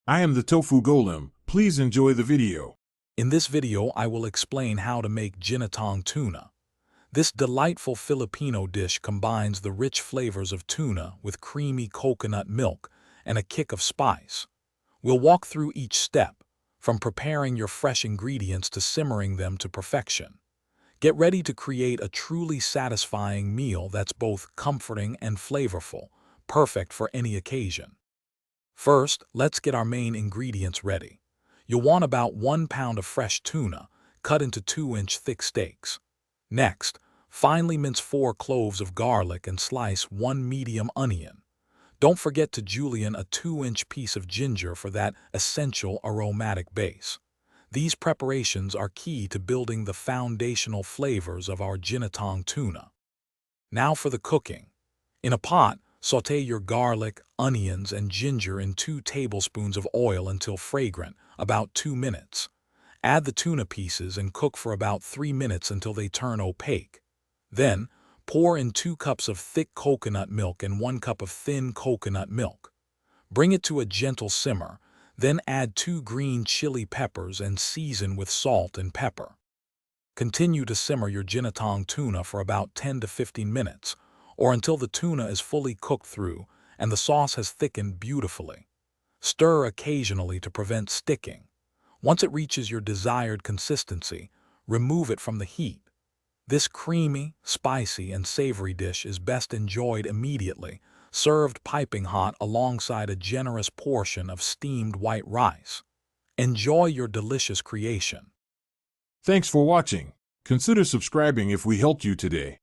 I am the Tofu Golem. Please enjoy the video. In this video, I will explain how to make Ginataang Tuna. This delightful Filipino dish combines the rich flavors of tuna with creamy coconut milk and a kick of spice. We'll walk through each step, from preparing your fresh ingredients to simmering them to perfection. Get ready to create a truly satisfying meal that's both comforting and flavorful, perfect for any occasion. First, let's get our main ingredients ready. You'll want about 1 pound of fresh tuna, cut into 2-inch thick steaks. Next, finely mince 4 cloves of garlic and slice 1 medium onion. Don't forget to julienne a 2-inch piece of ginger for that essential aromatic base. These preparations are key to building the foundational flavors of our Ginataang tuna. Now for the cooking. In a pot, sauté your garlic, onions, and ginger in 2 tablespoons of oil until fragrant, about 2 minutes. Add the tuna pieces and cook for about 3 minutes until they turn opaque. Then, pour in 2 cups of thick coconut milk and 1 cup of thin coconut milk. Bring it to a gentle simmer, then add 2 green chili peppers and season with salt and pepper. Continue to simmer your Ginataang tuna for about 10 to 15 minutes, or until the tuna is fully cooked through and the sauce has thickened beautifully. Stir occasionally to prevent sticking. Once it reaches your desired consistency, remove it from the heat. This creamy, spicy, and savory dish is best enjoyed immediately, served piping hot alongside a generous portion of steamed white rice. Enjoy your delicious creation. Thanks for watching. Consider subscribing if we helped you today.